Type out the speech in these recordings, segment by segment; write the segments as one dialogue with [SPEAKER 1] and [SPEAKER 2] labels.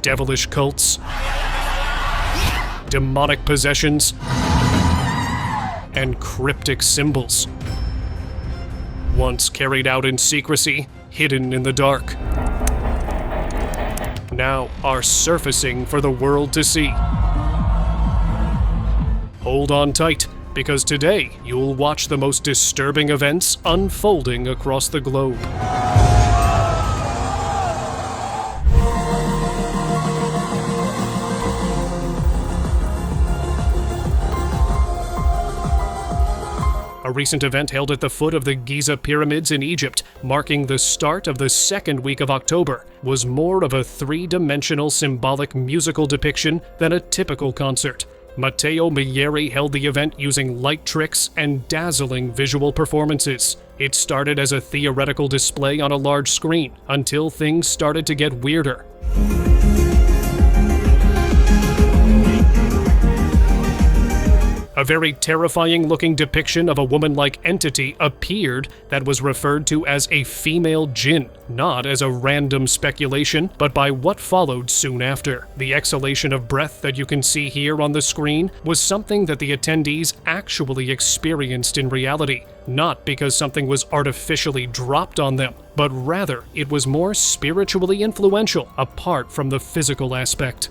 [SPEAKER 1] devilish cults, demonic possessions, and cryptic symbols. Once carried out in secrecy, hidden in the dark, now are surfacing for the world to see. Hold on tight, because today you'll watch the most disturbing events unfolding across the globe. A recent event held at the foot of the Giza pyramids in Egypt, marking the start of the second week of October, was more of a three-dimensional symbolic musical depiction than a typical concert. Matteo Miglieri held the event using light tricks and dazzling visual performances. It started as a theoretical display on a large screen, until things started to get weirder. A very terrifying-looking depiction of a woman-like entity appeared that was referred to as a female jinn, not as a random speculation, but by what followed soon after. The exhalation of breath that you can see here on the screen was something that the attendees actually experienced in reality, not because something was artificially dropped on them, but rather it was more spiritually influential, apart from the physical aspect.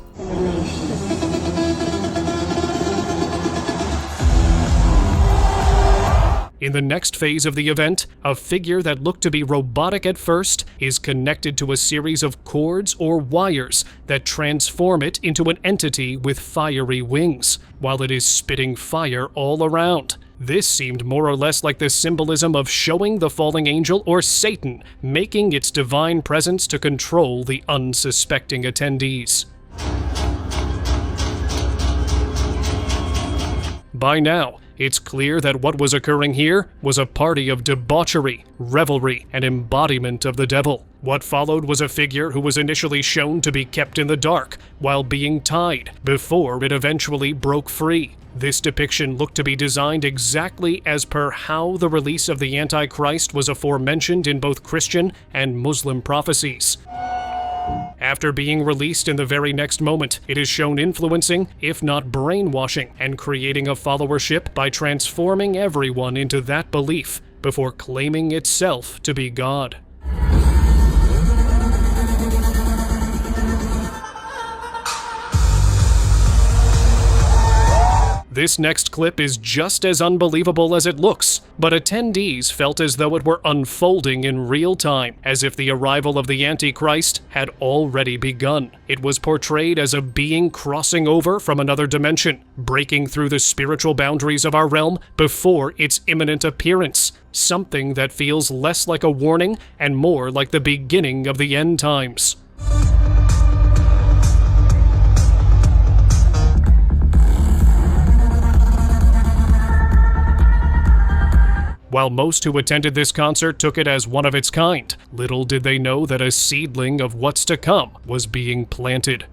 [SPEAKER 1] In the next phase of the event, a figure that looked to be robotic at first is connected to a series of cords or wires that transform it into an entity with fiery wings, while it is spitting fire all around. This seemed more or less like the symbolism of showing the falling angel or Satan making its divine presence to control the unsuspecting attendees. By now, it's clear that what was occurring here was a party of debauchery, revelry, and embodiment of the devil. What followed was a figure who was initially shown to be kept in the dark while being tied, before it eventually broke free. This depiction looked to be designed exactly as per how the release of the Antichrist was aforementioned in both Christian and Muslim prophecies. After being released in the very next moment, it is shown influencing, if not brainwashing, and creating a followership by transforming everyone into that belief before claiming itself to be God. This next clip is just as unbelievable as it looks, but attendees felt as though it were unfolding in real time, as if the arrival of the Antichrist had already begun. It was portrayed as a being crossing over from another dimension, breaking through the spiritual boundaries of our realm before its imminent appearance, something that feels less like a warning and more like the beginning of the end times. While most who attended this concert took it as one of its kind, little did they know that a seedling of what's to come was being planted.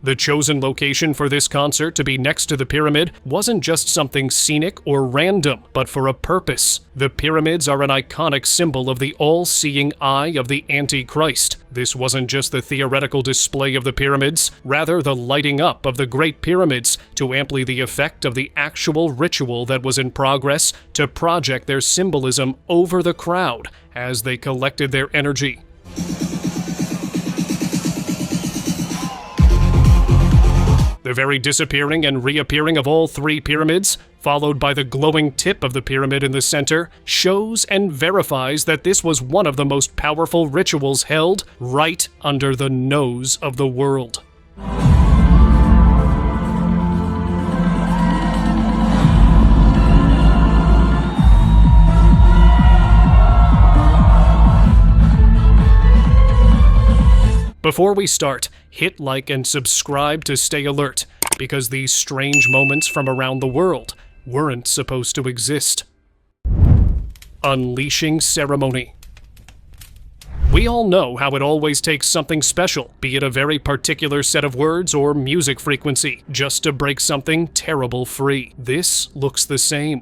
[SPEAKER 1] The chosen location for this concert to be next to the pyramid wasn't just something scenic or random, but for a purpose. The pyramids are an iconic symbol of the all-seeing eye of the Antichrist. This wasn't just the theoretical display of the pyramids, rather the lighting up of the Great Pyramids to amplify the effect of the actual ritual that was in progress to project their symbolism over the crowd as they collected their energy. The very disappearing and reappearing of all three pyramids, followed by the glowing tip of the pyramid in the center, shows and verifies that this was one of the most powerful rituals held right under the nose of the world. Before we start, hit like and subscribe to stay alert, because these strange moments from around the world weren't supposed to exist. Unleashing Ceremony. We all know how it always takes something special, be it a very particular set of words or music frequency, just to break something terrible free. This looks the same.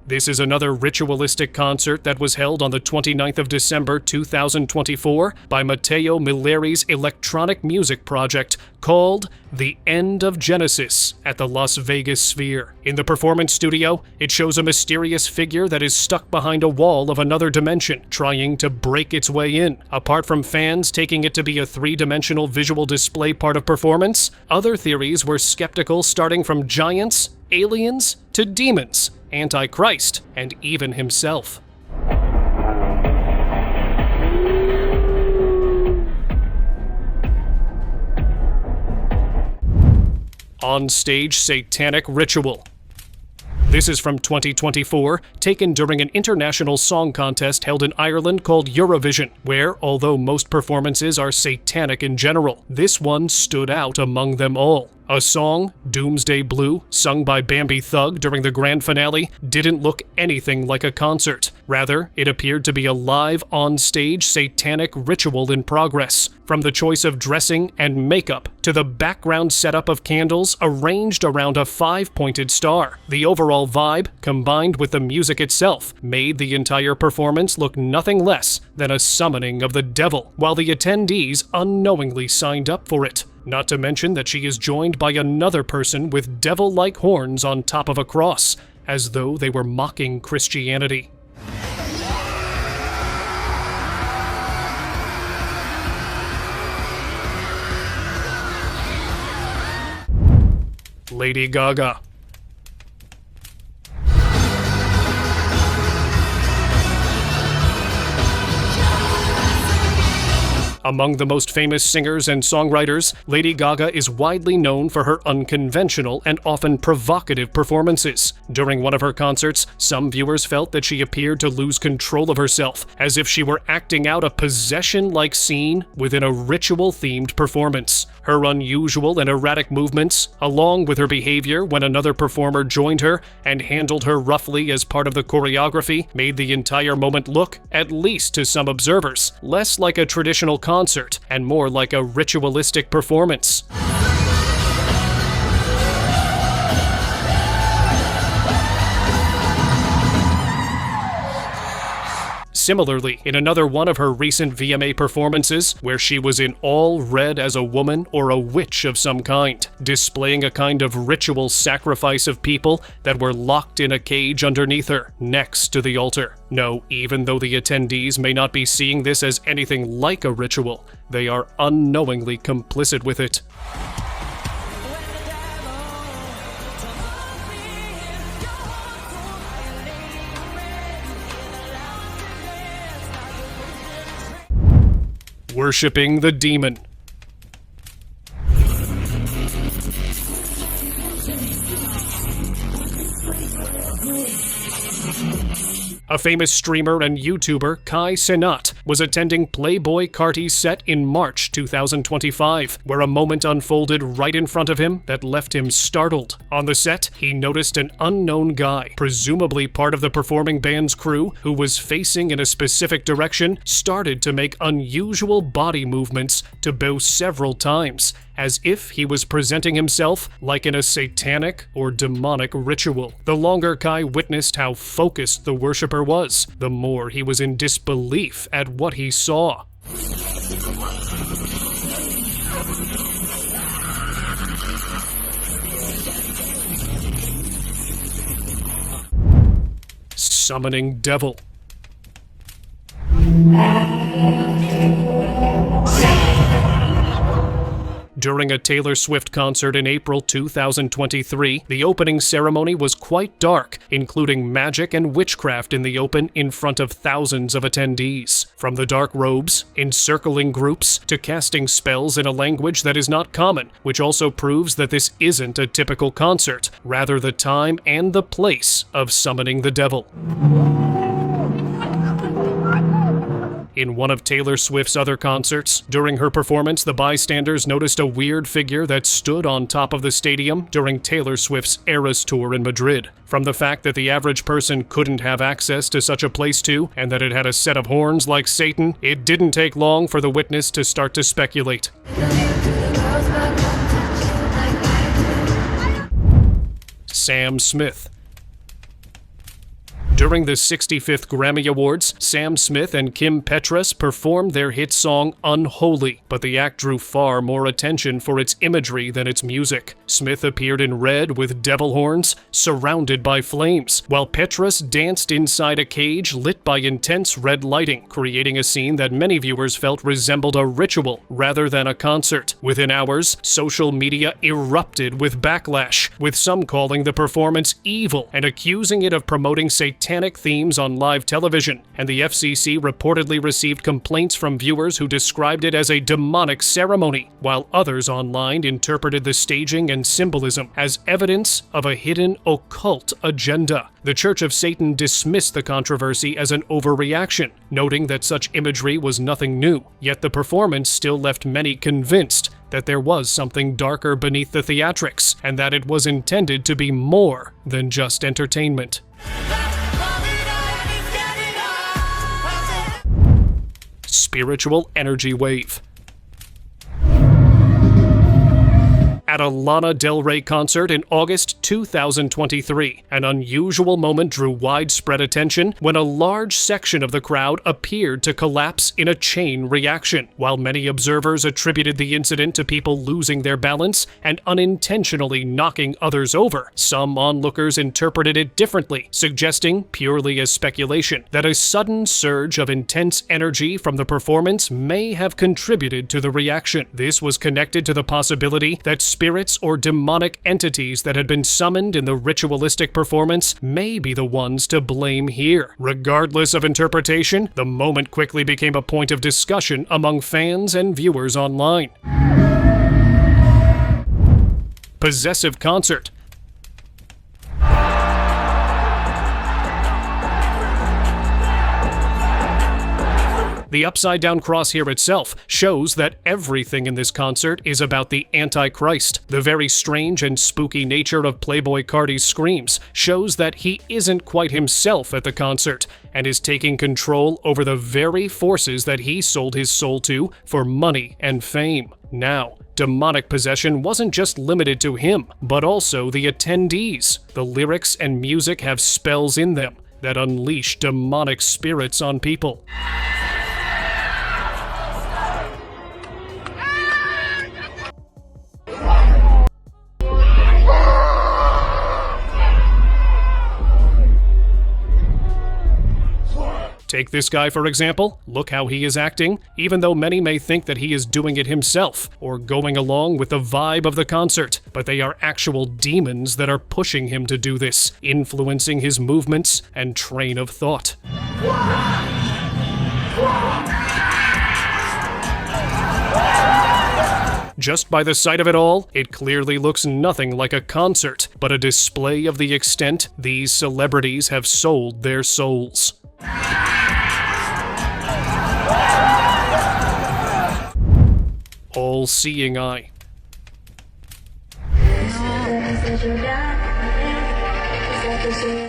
[SPEAKER 1] This is another ritualistic concert that was held on the 29th of December 2024 by Matteo Milleri's electronic music project called The End of Genesis at the Las Vegas Sphere. In the performance studio, it shows a mysterious figure that is stuck behind a wall of another dimension, trying to break its way in. Apart from fans taking it to be a three-dimensional visual display part of performance, other theories were skeptical, starting from giants, aliens, to demons, Antichrist, and even himself. On-stage satanic ritual. This is from 2024, taken during an international song contest held in Ireland called Eurovision, where, although most performances are satanic in general, this one stood out among them all. A song, Doomsday Blue, sung by Bambi Thug during the grand finale, didn't look anything like a concert. Rather, it appeared to be a live, on-stage satanic ritual in progress. From the choice of dressing and makeup to the background setup of candles arranged around a 5-pointed star. The overall vibe, combined with the music itself, made the entire performance look nothing less than a summoning of the devil, while the attendees unknowingly signed up for it. Not to mention that she is joined by another person with devil-like horns on top of a cross, as though they were mocking Christianity. Lady Gaga. Among the most famous singers and songwriters, Lady Gaga is widely known for her unconventional and often provocative performances. During one of her concerts, some viewers felt that she appeared to lose control of herself, as if she were acting out a possession-like scene within a ritual-themed performance. Her unusual and erratic movements, along with her behavior when another performer joined her and handled her roughly as part of the choreography, made the entire moment look, at least to some observers, less like a traditional concert and more like a ritualistic performance. Similarly, in another one of her recent VMA performances, where she was in all red as a woman or a witch of some kind, displaying a kind of ritual sacrifice of people that were locked in a cage underneath her, next to the altar. No, even though the attendees may not be seeing this as anything like a ritual, they are unknowingly complicit with it. Worshipping the demon. A famous streamer and YouTuber, Kai Cenat, was attending Playboy Carti's set in March 2025, where a moment unfolded right in front of him that left him startled. On the set, he noticed an unknown guy, presumably part of the performing band's crew, who was facing in a specific direction, started to make unusual body movements to bow several times, as if he was presenting himself like in a satanic or demonic ritual. The longer Kai witnessed how focused the worshiper was, the more he was in disbelief at what he saw. Summoning devil. During a Taylor Swift concert in April 2023, the opening ceremony was quite dark, including magic and witchcraft in the open in front of thousands of attendees. From the dark robes, encircling groups, to casting spells in a language that is not common, which also proves that this isn't a typical concert, rather the time and the place of summoning the devil. In one of Taylor Swift's other concerts, during her performance, the bystanders noticed a weird figure that stood on top of the stadium during Taylor Swift's Eras tour in Madrid. From the fact that the average person couldn't have access to such a place too, and that it had a set of horns like Satan, it didn't take long for the witness to start to speculate. Sam Smith. During the 65th Grammy Awards, Sam Smith and Kim Petras performed their hit song Unholy, but the act drew far more attention for its imagery than its music. Smith appeared in red with devil horns, surrounded by flames, while Petras danced inside a cage lit by intense red lighting, creating a scene that many viewers felt resembled a ritual rather than a concert. Within hours, social media erupted with backlash, with some calling the performance evil and accusing it of promoting satanic themes on live television, and the FCC reportedly received complaints from viewers who described it as a demonic ceremony, while others online interpreted the staging and symbolism as evidence of a hidden occult agenda. The Church of Satan dismissed the controversy as an overreaction, noting that such imagery was nothing new, yet the performance still left many convinced that there was something darker beneath the theatrics, and that it was intended to be more than just entertainment. Spiritual energy wave. At a Lana Del Rey concert in August 2023, an unusual moment drew widespread attention when a large section of the crowd appeared to collapse in a chain reaction. While many observers attributed the incident to people losing their balance and unintentionally knocking others over, some onlookers interpreted it differently, suggesting, purely as speculation, that a sudden surge of intense energy from the performance may have contributed to the reaction. This was connected to the possibility that spirits or demonic entities that had been summoned in the ritualistic performance may be the ones to blame here. Regardless of interpretation, the moment quickly became a point of discussion among fans and viewers online. Possessive concert. The upside-down cross here itself shows that everything in this concert is about the Antichrist. The very strange and spooky nature of Playboi Carti's screams shows that he isn't quite himself at the concert, and is taking control over the very forces that he sold his soul to for money and fame. Now, demonic possession wasn't just limited to him, but also the attendees. The lyrics and music have spells in them that unleash demonic spirits on people. Take this guy for example. Look how he is acting, even though many may think that he is doing it himself, or going along with the vibe of the concert. But they are actual demons that are pushing him to do this, influencing his movements and train of thought. Just by the sight of it all, it clearly looks nothing like a concert, but a display of the extent these celebrities have sold their souls. All-seeing eye.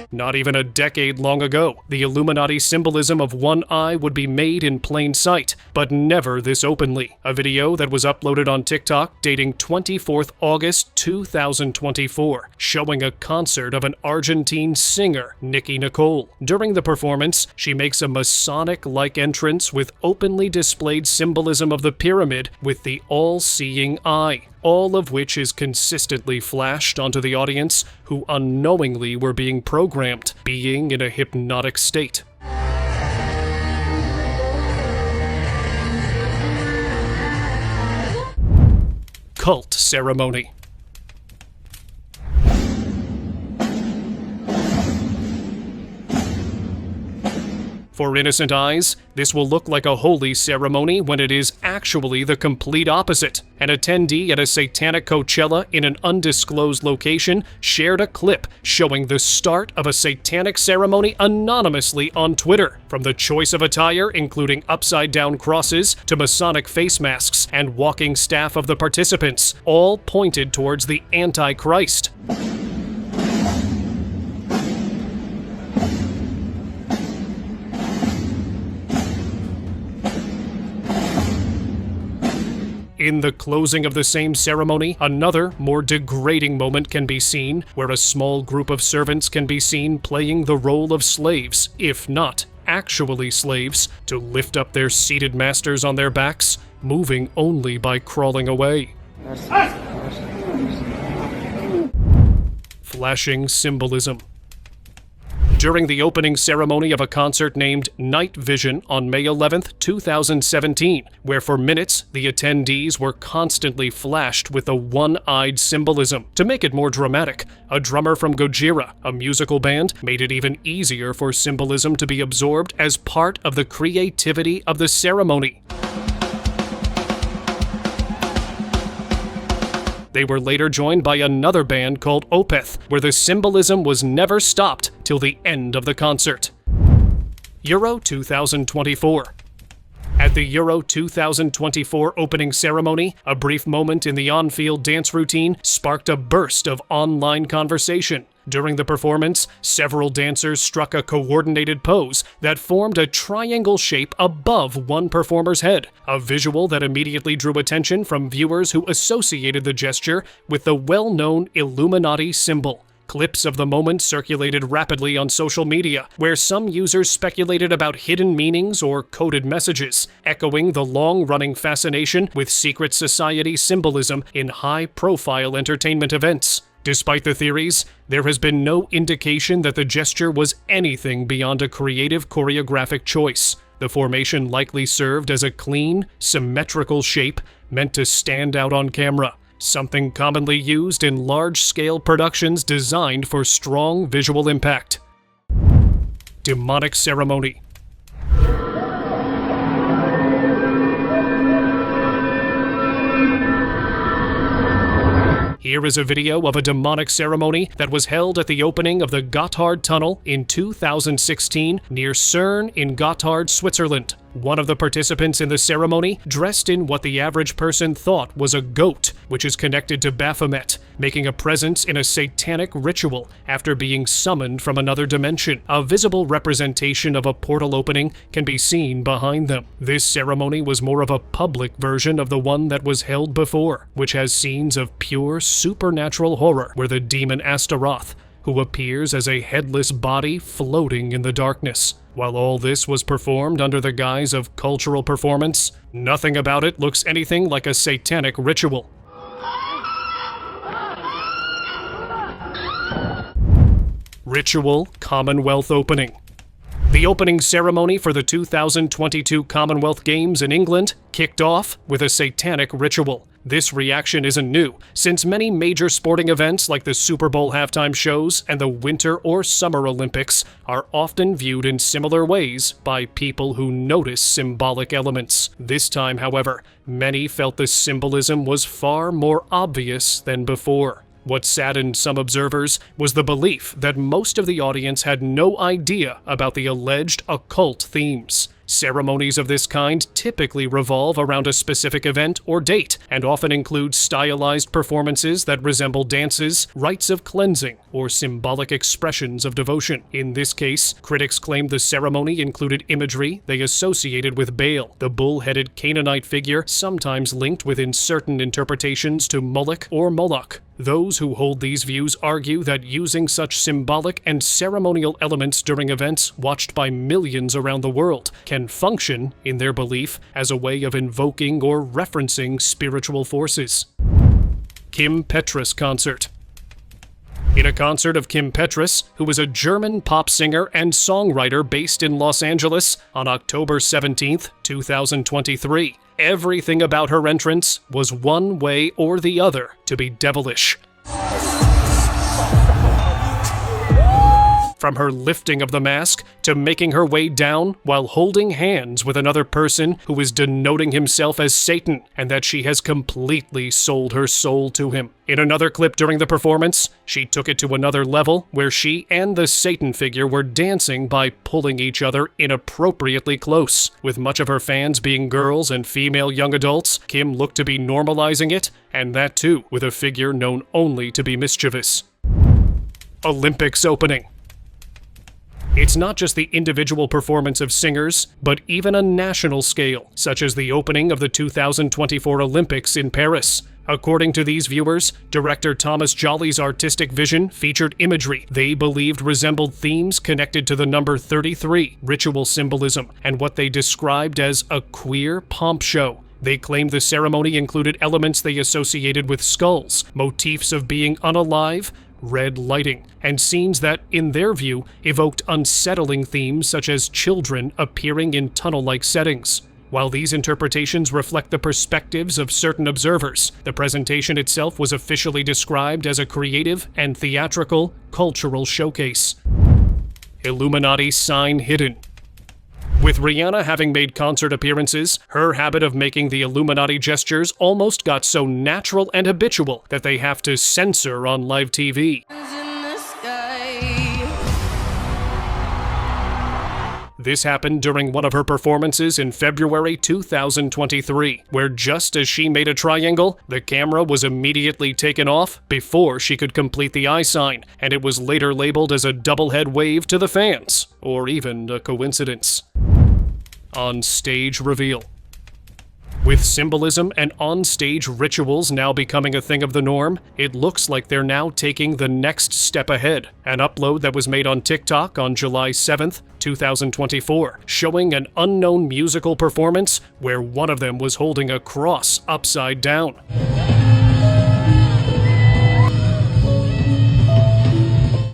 [SPEAKER 1] Not even a decade long ago, the Illuminati symbolism of one eye would be made in plain sight, but never this openly. A video that was uploaded on TikTok dating 24th August 2024, showing a concert of an Argentine singer, Nicki Nicole. During the performance, she makes a Masonic-like entrance with openly displayed symbolism of the pyramid with the all-seeing eye, all of which is consistently flashed onto the audience who unknowingly were being programmed, being in a hypnotic state. Cult ceremony. For innocent eyes, this will look like a holy ceremony when it is actually the complete opposite. An attendee at a satanic Coachella in an undisclosed location shared a clip showing the start of a satanic ceremony anonymously on Twitter. From the choice of attire, including upside-down crosses, to Masonic face masks and walking staff of the participants, all pointed towards the Antichrist. In the closing of the same ceremony, another, more degrading moment can be seen, where a small group of servants can be seen playing the role of slaves, if not actually slaves, to lift up their seated masters on their backs, moving only by crawling away. Flashing symbolism. During the opening ceremony of a concert named Night Vision on May 11, 2017, where for minutes the attendees were constantly flashed with a one-eyed symbolism. To make it more dramatic, a drummer from Gojira, a musical band, made it even easier for symbolism to be absorbed as part of the creativity of the ceremony. They were later joined by another band called Opeth, where the symbolism was never stopped till the end of the concert. Euro 2024. At the Euro 2024 opening ceremony, a brief moment in the on-field dance routine sparked a burst of online conversation. During the performance, several dancers struck a coordinated pose that formed a triangle shape above one performer's head, a visual that immediately drew attention from viewers who associated the gesture with the well-known Illuminati symbol. Clips of the moment circulated rapidly on social media, where some users speculated about hidden meanings or coded messages, echoing the long-running fascination with secret society symbolism in high-profile entertainment events. Despite the theories, there has been no indication that the gesture was anything beyond a creative choreographic choice. The formation likely served as a clean, symmetrical shape meant to stand out on camera, something commonly used in large-scale productions designed for strong visual impact. Demonic ceremony. Here is a video of a demonic ceremony that was held at the opening of the Gotthard Tunnel in 2016 near Cern in Gotthard, Switzerland. One of the participants in the ceremony dressed in what the average person thought was a goat, which is connected to Baphomet, making a presence in a satanic ritual after being summoned from another dimension. A visible representation of a portal opening can be seen behind them. This ceremony was more of a public version of the one that was held before, which has scenes of pure supernatural horror, where the demon Astaroth, who appears as a headless body floating in the darkness. While all this was performed under the guise of cultural performance, nothing about it looks anything like a satanic ritual. Ritual Commonwealth Opening. The opening ceremony for the 2022 Commonwealth Games in England kicked off with a satanic ritual. This reaction isn't new, since many major sporting events like the Super Bowl halftime shows and the Winter or Summer Olympics are often viewed in similar ways by people who notice symbolic elements. This time, however, many felt the symbolism was far more obvious than before. What saddened some observers was the belief that most of the audience had no idea about the alleged occult themes. Ceremonies of this kind typically revolve around a specific event or date, and often include stylized performances that resemble dances, rites of cleansing, or symbolic expressions of devotion. In this case, critics claimed the ceremony included imagery they associated with Baal, the bull-headed Canaanite figure sometimes linked within certain interpretations to Moloch or Moloch. Those who hold these views argue that using such symbolic and ceremonial elements during events watched by millions around the world can function, in their belief, as a way of invoking or referencing spiritual forces. Kim Petras concert. In a concert of Kim Petras, who is a German pop singer and songwriter based in Los Angeles, on October 17, 2023, everything about her entrance was one way or the other to be devilish. from her lifting of the mask to making her way down while holding hands with another person who is denoting himself as Satan, and that she has completely sold her soul to him. In another clip during the performance, she took it to another level where she and the Satan figure were dancing by pulling each other inappropriately close. With much of her fans being girls and female young adults, Kim looked to be normalizing it, and that too with a figure known only to be mischievous. Olympics opening. It's not just the individual performance of singers, but even a national scale, such as the opening of the 2024 Olympics in Paris. According to these viewers, director Thomas Jolly's artistic vision featured imagery they believed resembled themes connected to the number 33, ritual symbolism, and what they described as a queer pomp show. They claimed the ceremony included elements they associated with skulls, motifs of being unalive, red lighting, and scenes that, in their view, evoked unsettling themes such as children appearing in tunnel-like settings. While these interpretations reflect the perspectives of certain observers, the presentation itself was officially described as a creative and theatrical cultural showcase. Illuminati sign hidden. With Rihanna having made concert appearances, her habit of making the Illuminati gestures almost got so natural and habitual that they have to censor on live TV. This happened during one of her performances in February 2023, where just as she made a triangle, the camera was immediately taken off before she could complete the eye sign, and it was later labeled as a double head wave to the fans, or even a coincidence. On-stage reveal. With symbolism and on-stage rituals now becoming a thing of the norm, it looks like they're now taking the next step ahead. An upload that was made on TikTok on July 7th, 2024, showing an unknown musical performance where one of them was holding a cross upside down.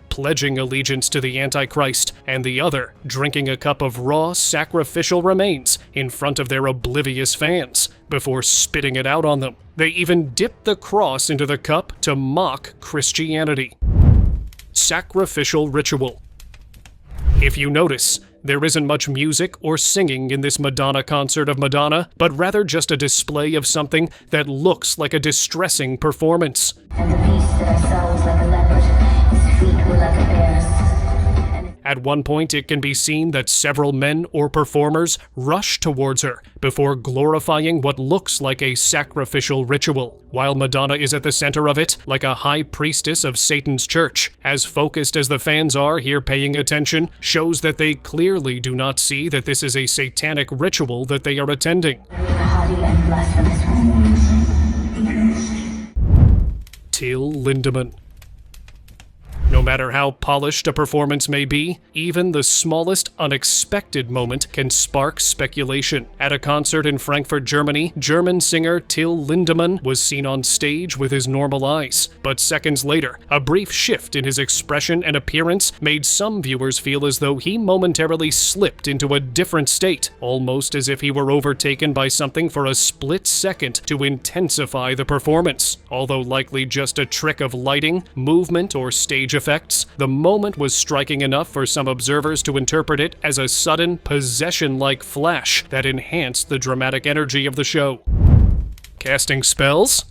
[SPEAKER 1] Pledging allegiance to the Antichrist, and the other drinking a cup of raw sacrificial remains in front of their oblivious fans before spitting it out on them. They even dipped the cross into the cup to mock Christianity. Sacrificial ritual. If you notice, there isn't much music or singing in this Madonna concert of Madonna, but rather just a display of something that looks like a distressing performance.
[SPEAKER 2] And the beast that ourselves like a leopard, his feet were like a bear's.
[SPEAKER 1] At one point, it can be seen that several men or performers rush towards her before glorifying what looks like a sacrificial ritual, while Madonna is at the center of it like a high priestess of Satan's church. As focused as the fans are here paying attention, shows that they clearly do not see that this is a satanic ritual that they are attending. Till Lindemann. No matter how polished a performance may be, even the smallest unexpected moment can spark speculation. At a concert in Frankfurt, Germany, German singer Till Lindemann was seen on stage with his normal eyes. But seconds later, a brief shift in his expression and appearance made some viewers feel as though he momentarily slipped into a different state, almost as if he were overtaken by something for a split second to intensify the performance. Although likely just a trick of lighting, movement, or stage effects, the moment was striking enough for some observers to interpret it as a sudden possession-like flash that enhanced the dramatic energy of the show. Casting spells?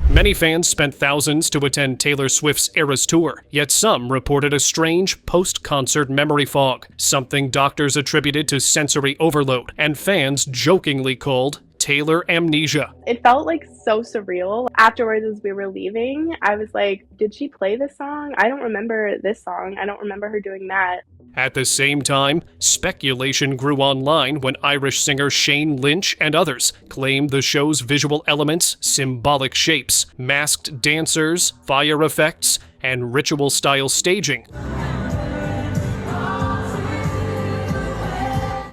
[SPEAKER 1] Many fans spent thousands to attend Taylor Swift's Eras Tour, yet some reported a strange post-concert memory fog, something doctors attributed to sensory overload, and fans jokingly called Taylor amnesia.
[SPEAKER 3] It felt like so surreal. Afterwards, as we were leaving, I was like, did she play this song? I don't remember this song. I don't remember her doing that.
[SPEAKER 1] At the same time, speculation grew online when Irish singer Shane Lynch and others claimed the show's visual elements, symbolic shapes, masked dancers, fire effects, and ritual-style staging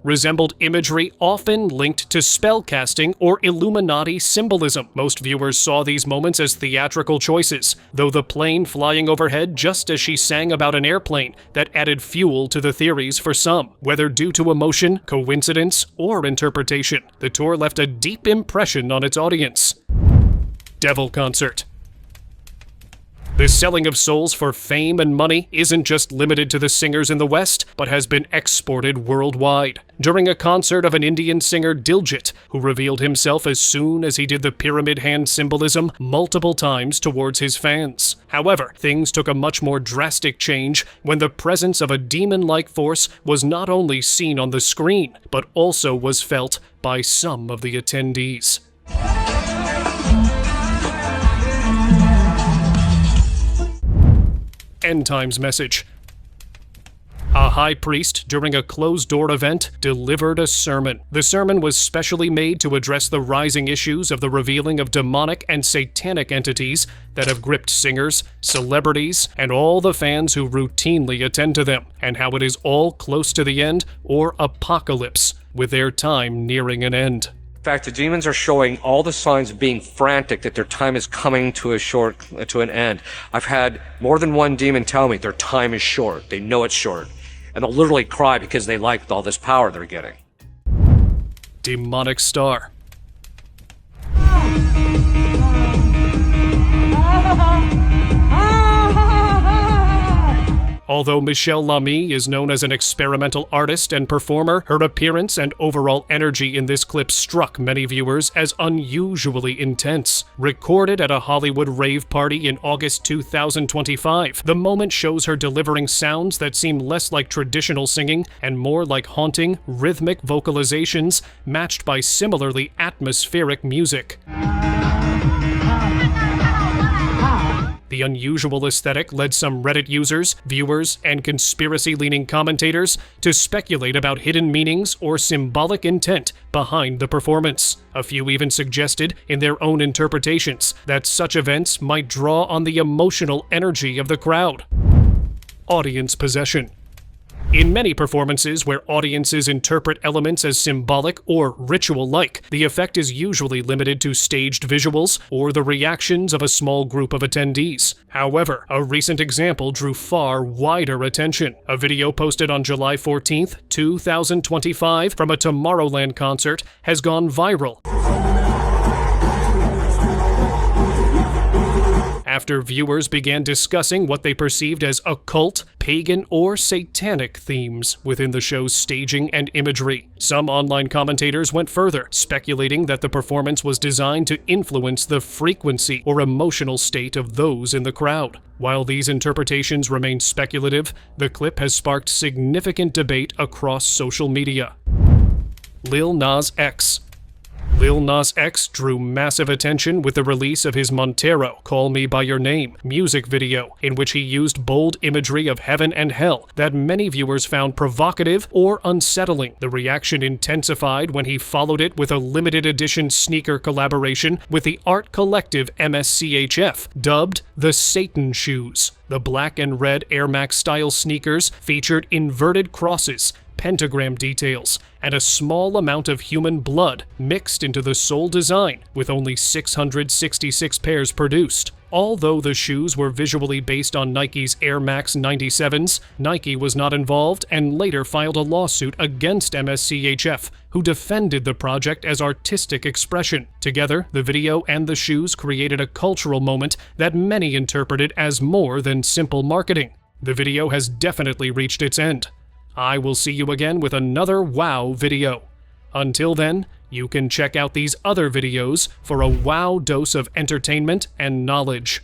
[SPEAKER 1] resembled imagery often linked to spellcasting or Illuminati symbolism. Most viewers saw these moments as theatrical choices, though the plane flying overhead just as she sang about an airplane that added fuel to the theories for some. Whether due to emotion, coincidence, or interpretation, the tour left a deep impression on its audience. Devil concert. The selling of souls for fame and money isn't just limited to the singers in the West, but has been exported worldwide. During a concert of an Indian singer Diljit, who revealed himself as soon as he did the pyramid hand symbolism multiple times towards his fans. However, things took a much more drastic change when the presence of a demon-like force was not only seen on the screen, but also was felt by some of the attendees. End times message. A high priest, during a closed-door event, delivered a sermon. The sermon was specially made to address the rising issues of the revealing of demonic and satanic entities that have gripped singers, celebrities, and all the fans who routinely attend to them, and how it is all close to the end, or apocalypse, with their time nearing an end.
[SPEAKER 4] In fact, the demons are showing all the signs of being frantic, that their time is coming to an end. I've had more than one demon tell me their time is short. They know it's short. And they'll literally cry because they like all this power they're getting.
[SPEAKER 1] Demonic star. Although Michelle Lamy is known as an experimental artist and performer, her appearance and overall energy in this clip struck many viewers as unusually intense. Recorded at a Hollywood rave party in August 2025, the moment shows her delivering sounds that seem less like traditional singing and more like haunting, rhythmic vocalizations matched by similarly atmospheric music. The unusual aesthetic led some Reddit users, viewers, and conspiracy-leaning commentators to speculate about hidden meanings or symbolic intent behind the performance. A few even suggested, in their own interpretations, that such events might draw on the emotional energy of the crowd. Audience possession. In many performances where audiences interpret elements as symbolic or ritual-like, the effect is usually limited to staged visuals or the reactions of a small group of attendees. However, a recent example drew far wider attention. A video posted on July 14th, 2025 from a Tomorrowland concert has gone viral. After viewers began discussing what they perceived as occult, pagan, or satanic themes within the show's staging and imagery. Some online commentators went further, speculating that the performance was designed to influence the frequency or emotional state of those in the crowd. While these interpretations remain speculative, the clip has sparked significant debate across social media. Lil Nas X. Lil Nas X drew massive attention with the release of his Montero, Call Me By Your Name music video, in which he used bold imagery of heaven and hell that many viewers found provocative or unsettling. The reaction intensified when he followed it with a limited edition sneaker collaboration with the art collective MSCHF, dubbed the Satan Shoes. The black and red Air Max style sneakers featured inverted crosses, pentagram details, and a small amount of human blood mixed into the sole design, with only 666 pairs produced. Although the shoes were visually based on Nike's Air Max 97s, Nike was not involved and later filed a lawsuit against MSCHF, who defended the project as artistic expression. Together, the video and the shoes created a cultural moment that many interpreted as more than simple marketing. The video has definitely reached its end. I will see you again with another wow video. Until then, you can check out these other videos for a wow dose of entertainment and knowledge.